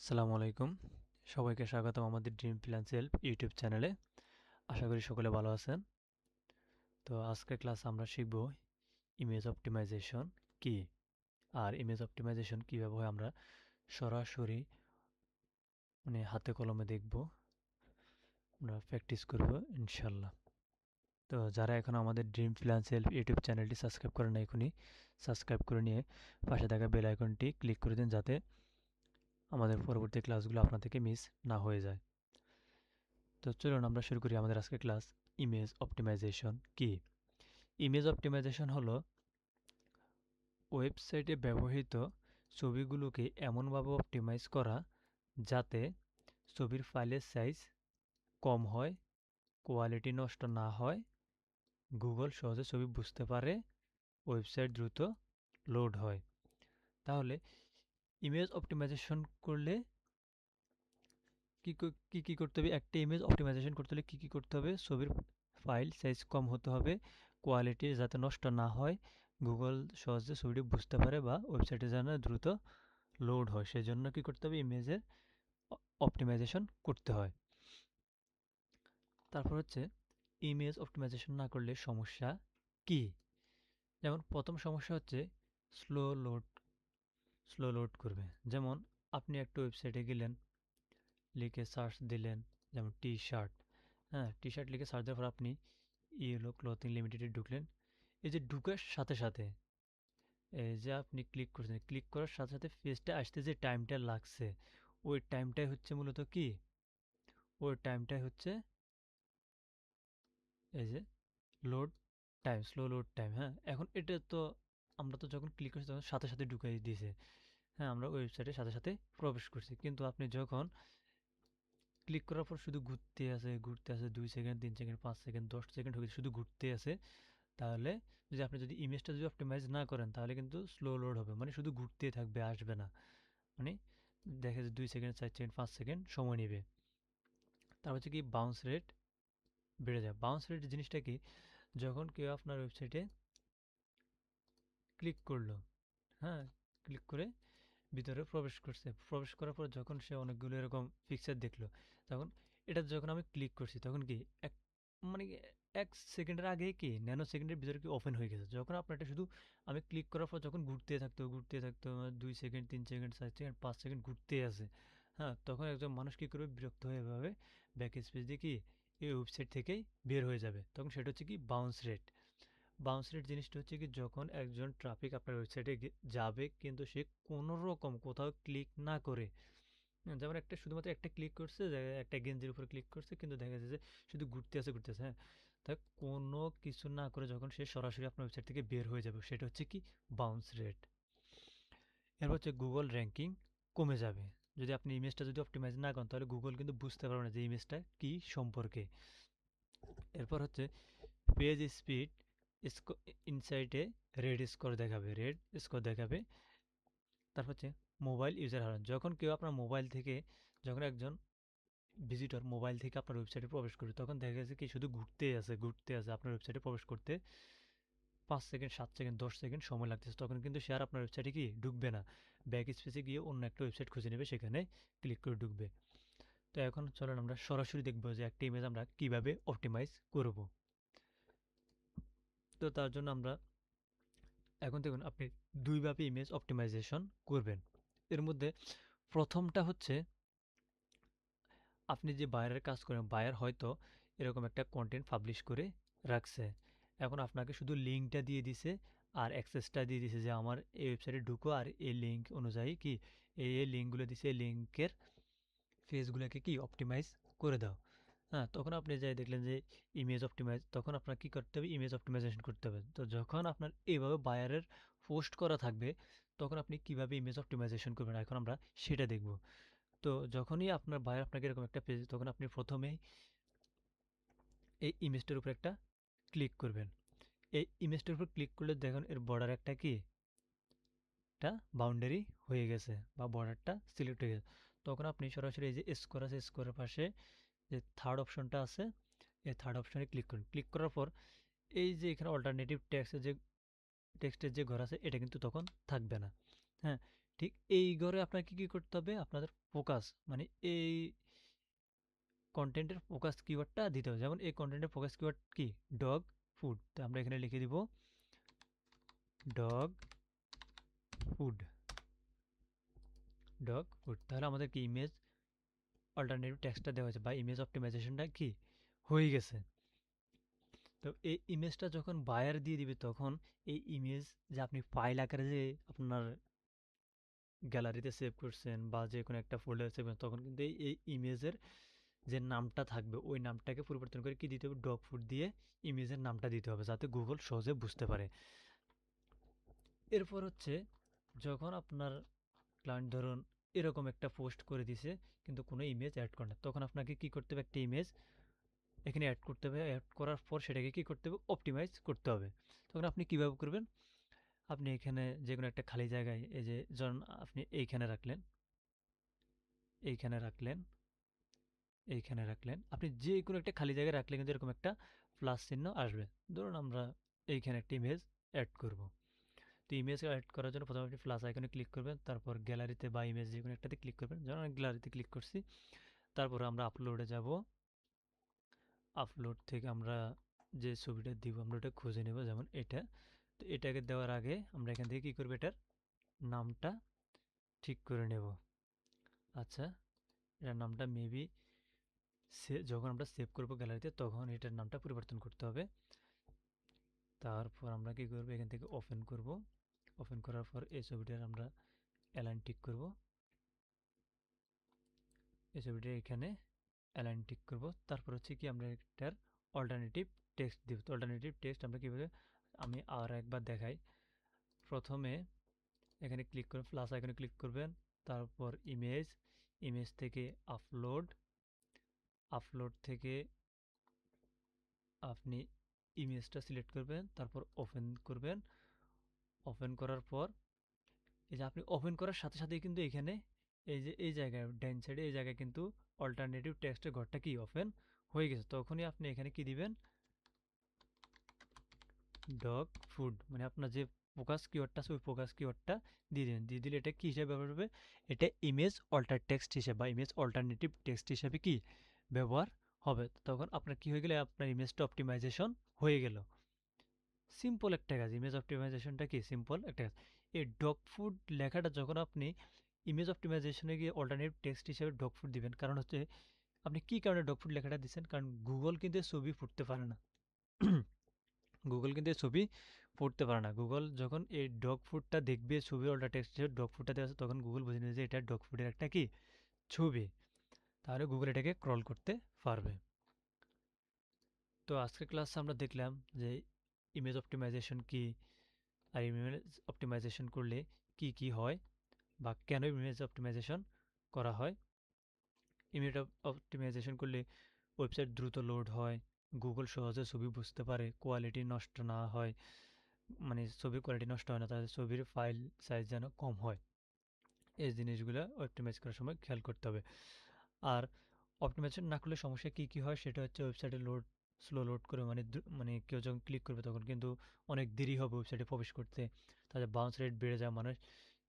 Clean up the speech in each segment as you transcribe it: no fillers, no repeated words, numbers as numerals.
আসসালামু আলাইকুম। সবাইকে স্বাগতম আমাদের ড্রিম প্ল্যান সেলফ ইউটিউব চ্যানেলে। আশা করি সকলে ভালো আছেন। তো আজকের ক্লাসে আমরা শিখব ইমেজ অপটিমাইজেশন কি, আর ইমেজ অপটিমাইজেশন কীভাবে হয় আমরা সরাসরি হাতে কলমে দেখব, আমরা প্র্যাকটিস করব ইনশাল্লাহ। তো যারা এখন আমাদের ড্রিম প্ল্যান সেলফ ইউটিউব চ্যানেলটি সাবস্ক্রাইব করেন না, এখনই সাবস্ক্রাইব করে নিয়ে পাশে থাকা বেল আইকনটি ক্লিক করে দিন, যাতে আমাদের পরবর্তী ক্লাসগুলো আপনার থেকে মিস না হয়ে যায়। তো চলুন আমরা শুরু করি আমাদের আজকের ক্লাস। ইমেজ অপটিমাইজেশন কি? ইমেজ অপটিমাইজেশন হলো ওয়েবসাইটে ব্যবহৃত ছবিগুলোকে এমনভাবে অপটিমাইজ করা যাতে ছবির ফাইলের সাইজ কম হয়, কোয়ালিটি নষ্ট না হয়, গুগল সহজে ছবি বুঝতে পারে, ওয়েবসাইট দ্রুত লোড হয়। তাহলে ইমেজ অপটিমাইজেশন করলে কি করতে হবে? একটা ইমেজ অপটিমাইজেশন করতে হলে কি করতে হবে? ছবির ফাইল সাইজ কম হতে হবে, কোয়ালিটি যাতে নষ্ট না হয়, গুগল সহজে ছবিটি বুঝতে পারে বা ওয়েবসাইটে যেন দ্রুত লোড হয়, সেজন্য কি করতে হবে? ইমেজের অপটিমাইজেশন করতে হয়। তারপর হচ্ছে ইমেজ অপটিমাইজেশন না করলে সমস্যা কি? যেমন প্রথম সমস্যা হচ্ছে স্লো লোড স্লো লোড করবে। যেমন আপনি একটা ওয়েবসাইটে গেলেন, লিখে সার্চ দিলেন, যেমন টি শার্ট, হ্যাঁ, টি শার্ট লিখে সার্চ দেওয়ার পর আপনি ইয়েলো ক্লথিং লিমিটেডে ঢুকলেন। এই যে ঢুকার সাথে সাথে এই যে আপনি ক্লিক করছেন, ক্লিক করার সাথে সাথে পেজটা আসতে যে টাইমটা লাগছে, ওই টাইমটাই হচ্ছে মূলত কি? ওই টাইমটাই হচ্ছে এই যে load time, slow load time. হ্যাঁ, এখন এটা তো আমরা তো যখন ক্লিক করছি তখন সাথে সাথে ঢুকাই দিয়েছে। হ্যাঁ, আমরা ওয়েবসাইটের সাথে সাথে প্রবেশ করছি, কিন্তু আপনি যখন ক্লিক করার পর শুধু ঘুরতে আছে 2 সেকেন্ড, 3 সেকেন্ড, 5 সেকেন্ড, 10 সেকেন্ড হয়ে শুধু ঘুরতে আছে, তাহলে আপনি যদি ইমেজটা যদি অপটিমাইজ না করেন তাহলে কিন্তু স্লো লোড হবে, মানে শুধু ঘুরতে থাকবে, আসবে না। মানে দেখা যায় 2 সেকেন্ড, 4 সেকেন্ড, 5 সেকেন্ড সময় নেবে। তারপর হচ্ছে কি বাউন্স রেট বেড়ে যায়। বাউন্স রেট জিনিসটা কি? যখন কেউ আপনার ওয়েবসাইটে ক্লিক করলো, হ্যাঁ, ক্লিক করে ভিতরে প্রবেশ করছে, প্রবেশ করার পর যখন সে অনেকগুলো এরকম পিকচার দেখলো, তখন এটা যখন আমি ক্লিক করছি তখন কি এক মানে কি 1 সেকেন্ডের আগে কি ন্যানো সেকেন্ডের ভিতরে কি ওপেন হয়ে গেছে। যখন আপনার এটা শুধু আমি ক্লিক করার পর যখন ঘুরতে থাকতো 2 সেকেন্ড, 3 সেকেন্ড, 4 সেকেন্ড, 5 সেকেন্ড ঘুরতে আছে, হ্যাঁ, তখন একজন মানুষ কি করবে? বিরক্ত হয়ে এভাবে ব্যাক স্পেস দিয়ে কি এই ওয়েবসাইট থেকেই বের হয়ে যাবে। তখন সেটা হচ্ছে কি বাউন্স রেট। বাউন্স রেট জিনিসটা হচ্ছে কি, যখন একজন ট্রাফিক আপনার ওয়েবসাইটে যাবে কিন্তু সে কোনো রকম কোথাও ক্লিক না করে, যেমন একটা শুধুমাত্র একটা ক্লিক করছে, একটা গেঞ্জির উপর ক্লিক করছে, কিন্তু দেখা যাচ্ছে যে শুধু ঘুরতে আছে, হ্যাঁ, তা কোনো কিছু না করে যখন সে সরাসরি আপনার ওয়েবসাইট থেকে বের হয়ে যাবে, সেটা হচ্ছে কি বাউন্স রেট। এরপর হচ্ছে গুগল র্যাঙ্কিং কমে যাবে। যদি আপনি ইমেজটা যদি অপটিমাইজ না করেন তাহলে গুগল কিন্তু বুঝতে পারবে না যে ইমেজটা কি সম্পর্কে। এরপর হচ্ছে পেজ স্পিড ইনসাইটে রেড স্কোর দেখাবে। তারপর হচ্ছে মোবাইল ইউজার হারান। যখন কেউ আপনার মোবাইল থেকে, যখন একজন ভিজিটর মোবাইল থেকে আপনার ওয়েবসাইটে প্রবেশ করে, তখন দেখা গেছে কি শুধু ঘুরতে আছে আপনার ওয়েবসাইটে প্রবেশ করতে 5 সেকেন্ড, 7 সেকেন্ড, 10 সেকেন্ড সময় লাগতেছে, তখন কিন্তু সে আর আপনার ওয়েবসাইটে কি ঢুকবে না, ব্যাক স্পেসে গিয়ে অন্য একটা ওয়েবসাইট খুঁজে নেবে, সেখানে ক্লিক করে ঢুকবে। তো এখন চলেন আমরা সরাসরি দেখবো যে একটা ইমেজ আমরা কিভাবে অপটিমাইজ করব। তো তার জন্য আমরা এখন দেখুন আপনি দুইভাবে ইমেজ অপটিমাইজেশন করবেন। এর মধ্যে প্রথমটা হচ্ছে আপনি যে বায়ারের কাজ করেন, বায়ার হয়তো এরকম একটা কন্টেন্ট পাবলিশ করে রাখছে, এখন আপনাকে শুধু লিঙ্কটা দিয়ে দিছে আর অ্যাক্সেসটা দিয়ে দিছে যে আমার এই ওয়েবসাইটে ঢুকো, আর এই লিঙ্ক অনুযায়ী কি এই লিঙ্কগুলো দিছে, এই লিঙ্কের পেজগুলোকে কি অপটিমাইজ করে দাও। হ্যাঁ, তখন আপনি যাই দেখলেন যে ইমেজ অপটিমাইজ, তখন আপনার কি করতে হবে? ইমেজ অপটিমাইজেশন করতে হবে। তো যখন আপনার এইভাবে বায়ারের পোস্ট করা থাকবে, তখন আপনি কিভাবে ইমেজ অপটিমাইজেশন করবেন, এখন আমরা সেটা দেখব। তো যখনই আপনার বায়ার আপনাকে এরকম একটা পেজ, তখন আপনি প্রথমেই এই ইমেজটার উপর একটা ক্লিক করবেন। এই ইমেজটার উপর ক্লিক করলে দেখুন এর বর্ডার একটা কি একটা বাউন্ডারি হয়ে গেছে, বা বর্ডারটা সিলেক্ট হয়ে গেছে। তখন আপনি সরাসরি এই যে স্কোর আছে, স্কোরের পাশে যে থার্ড অপশনটা আছে, এই থার্ড অপশনে ক্লিক করুন। ক্লিক করার পর এই যে এখানে অল্টারনেটিভ টেক্সটের যে ঘর আছে, এটা কিন্তু তখন থাকবে না। হ্যাঁ, ঠিক এই ঘরে আপনাকে কি করতে হবে? আপনাদের ফোকাস মানে এই কনটেন্টের ফোকাস কিওয়ার্ডটা দিতে হবে। যেমন এই কনটেন্টের ফোকাস কিওয়ার্ড কি? Dog food. তো আমরা এখানে লিখে দিব ডগ ফুড, ডগ ফুড। তাহলে আমাদের কি ইমেজ অল্টারনেটিভ টেক্সটটা দেওয়া হয়েছে বা ইমেজ অপটিমাইজেশনটা কি হয়ে গেছে। তো এই ইমেজটা যখন বায়ার দিয়ে দিবে তখন এই ইমেজ যে আপনি ফাইল আকারে যে আপনার গ্যালারিতে সেভ করছেন বা যে কোনো একটা ফোল্ডারে সেভ করছেন তখন কিন্তু এই ইমেজের যে নামটা থাকবে ওই নামটাকে পরিবর্তন করে কি দিতে হবে? ডগ ফুড দিয়ে ইমেজের নামটা দিতে হবে যাতে গুগল সহজে বুঝতে পারে। এরপর হচ্ছে যখন আপনার ক্লায়েন্ট ধরুন এরকম একটা পোস্ট করে দিছে কিন্তু কোনো ইমেজ অ্যাড করে না, তখন আপনাকে কি করতে হবে? একটা ইমেজ এখানে অ্যাড করতে হবে। অ্যাড করার পর সেটাকে কি করতে হবে? অপটিমাইজ করতে হবে। তখন আপনি কিভাবে করবেন? আপনি এখানে যে কোনো একটা খালি জায়গায় এই যে ধরুন আপনি এইখানে রাখলেন, এইখানে রাখলেন, এইখানে রাখলেন। আপনি যে কোনো একটা খালি জায়গায় রাখলে কিন্তু এরকম একটা প্লাস চিহ্ন আসবে। ধরুন আমরা এইখানে একটা ইমেজ অ্যাড করব। তো ইমেজ অ্যাড করার জন্য প্রথমে আপনি প্লাস আইকনে ক্লিক করবেন, তারপর গ্যালারিতে বা ইমেজ যে কোনো একটাতে ক্লিক করবেন। যেমন আমি গ্যালারিতে ক্লিক করছি। তারপর আমরা আপলোডে যাব। আপলোড থেকে আমরা যে ছবিটা দিব আমরা ওটা খুঁজে নেব, যেমন এটা। তো এটাকে দেওয়ার আগে আমরা এখান থেকে কি করব? এটার নামটা ঠিক করে নেব। আচ্ছা, এটার নামটা মেবি যখন আমরা সেভ করব গ্যালারিতে তখন এটার নামটা পরিবর্তন করতে হবে। তারপর আমরা কি করব? এখান থেকে ওপেন করব। ওপেন করার পর এই ছবিটার আমরা অ্যালাইন টিক করব। এই ছবিটা এখানে অ্যালাইন টিক করব। তারপর হচ্ছে কি আমরা এটার অল্টারনেটিভ টেক্সট দিব। তো অল্টারনেটিভ টেক্সট আমরা কীভাবে, আমি আর একবার দেখাই। প্রথমে এখানে ক্লিক করে প্লাস আইকনে ক্লিক করবেন, তারপর ইমেজ, ইমেজ থেকে আপলোড, আপলোড থেকে আপনি ইমেজটা সিলেক্ট করবেন, তারপর ওপেন করবেন। ওপেন করার পর এই যে আপনি ওপেন করার সাথে সাথেই কিন্তু এখানে এই যে এই জায়গায় ডান সাইডে এই জায়গায় কিন্তু অল্টারনেটিভ টেক্সটের ঘরটা কি ওপেন হয়ে গেছে। তখনই আপনি এখানে কি দিবেন? ডগ ফুড, মানে আপনার যে ফোকাস কিওয়ার্ডটা আছে ওই ফোকাস কিওয়ার্ডটা দিয়ে দিন। দিয়ে দিলে এটা কি হিসাবে ব্যবহার হবে? এটা ইমেজ অল্টার টেক্সট হিসেবে বা ইমেজ অল্টারনেটিভ টেক্সট হিসেবে কি ব্যবহার হবে। তখন আপনার কি হয়ে গেলে আপনার ইমেজটা অপটিমাইজেশন হয়ে গেল। সিম্পল একটা কাজ, ইমেজ অপটিমাইজেশনটা কি সিম্পল একটা কাজ। এই ডগ ফুড লেখাটা যখন আপনি ইমেজ অপটিমাইজেশনে গিয়ে অল্টারনেটিভ টেক্সট হিসেবে ডগ ফুড দিবেন, কারণ হচ্ছে আপনি কি কারণে ডগ ফুড লেখাটা দিচ্ছেন? কারণ গুগল কিন্তু ছবি ফুটতে পারে না। গুগল কিন্তু এই ছবি পড়তে পারে না। গুগল যখন এই ডগ ফুডটা দেখবে ছবির অল্টার টেক্সট হিসেবে ডগ ফুডটা দেওয়া আছে তখন গুগল বুঝে নেবে যে এটা ডগ ফুডের একটা কি ছবি। তাহলে গুগল এটাকে ক্রল করতে পারবে। তো আজকের ক্লাসে আমরা দেখলাম যে ইমেজ অপটিমাইজেশন কি, আর ইমেজ অপটিমাইজেশন করলে কি কি হয় বা কেন ইমেজ অপটিমাইজেশন করা হয়। ইমেজ অপটিমাইজেশন করলে ওয়েবসাইট দ্রুত লোড হয়, গুগল সহজে ছবি বুঝতে পারে, কোয়ালিটি নষ্ট না হয়, মানে ছবির কোয়ালিটি নষ্ট হয় না, তাহলে ছবির ফাইল সাইজ যেন কম হয়। এই জিনিসগুলো অপটিমাইজ করার সময় খেয়াল করতে হবে। আর অপটিমাইজেশন না করলে সমস্যা কি কি হয় সেটা হচ্ছে ওয়েবসাইটে লোড স্লো লোড করে, মানে মানে কেউ যখন ক্লিক করবে তখন কিন্তু অনেক দেরি হবে ওয়েবসাইটে প্রবেশ করতে। তাদের বাউন্স রেট বেড়ে যায়, মানুষ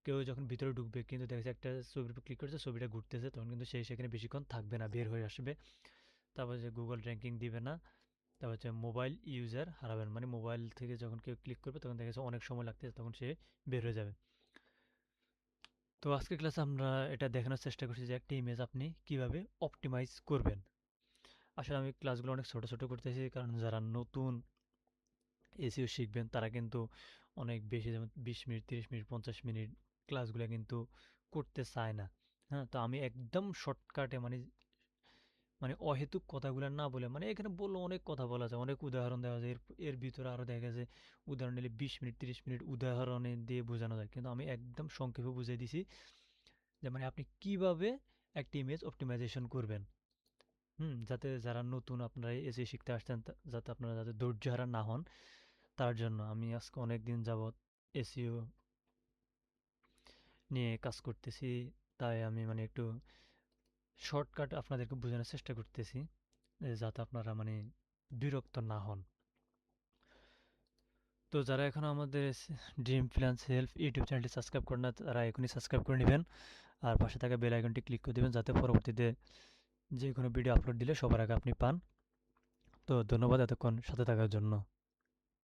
কেউ যখন ভিতরে ঢুকবে কিন্তু দেখা যাচ্ছে একটা ছবির উপর ক্লিক করছে ছবিটা ঘুরতেছে তখন কিন্তু সেই সেখানে বেশিক্ষণ থাকবে না, বের হয়ে আসবে। তারপর যে গুগল র্যাঙ্কিং দিবে না। তারপর হচ্ছে মোবাইল ইউজার হারাবেন, মানে মোবাইল থেকে যখন কেউ ক্লিক করবে তখন দেখা যাচ্ছে অনেক সময় লাগতেছে তখন সে বের হয়ে যাবে। তো আজকের ক্লাসে আমরা এটা দেখানোর চেষ্টা করছি যে একটা ইমেজ আপনি কিভাবে অপটিমাইজ করবেন। আসলে আমি ক্লাসগুলো অনেক ছোট ছোট করতেছি কারণ যারা নতুন এসইও শিখবেন তারা কিন্তু অনেক বেশি, যেমন 20 মিনিট 30 মিনিট 50 মিনিট ক্লাসগুলো কিন্তু করতে চায় না। হ্যাঁ, তো আমি একদম শর্টকাটে মানে মানে অহেতুক কথাগুলো না বলে, মানে এখানে বললে অনেক কথা বলা যায়, অনেক উদাহরণ দেওয়া যায়, এর এর ভিতরে আরও দেখা যায় উদাহরণ নিলে 20 মিনিট 30 মিনিট উদাহরণে দিয়ে বোঝানো যায়, কিন্তু আমি একদম সংক্ষেপে বুঝিয়ে দিছি যে মানে আপনি কিভাবে একটা ইমেজ অপটিমাইজেশন করবেন। যাতে যারা নতুন আপনারা এসে শিখতে আসছেন যাতে আপনারা যাতে ধৈর্য হারা না হন, তার জন্য আমি আজকে অনেক দিন যাবৎ এসইও নিয়ে কাজ করতেছি। তাই আমি মানে একটু শর্টকাট আপনাদেরকে বোঝানোর চেষ্টা করতেছি যাতে আপনারা মানে বিরক্ত না হন। তো যারা এখনো আমাদের ড্রিম প্ল্যান সেলফ ইউটিউব চ্যানেলটি সাবস্ক্রাইব করেন না তারা এখনই সাবস্ক্রাইব করে নেবেন আর পাশে থাকা বেল আইকনটি ক্লিক করে দেবেন যাতে পরবর্তীতে যে কোনো ভিডিও আপলোড দিলে সবার আগে আপনি পান। তো ধন্যবাদ এতক্ষণ সাথে থাকার জন্য।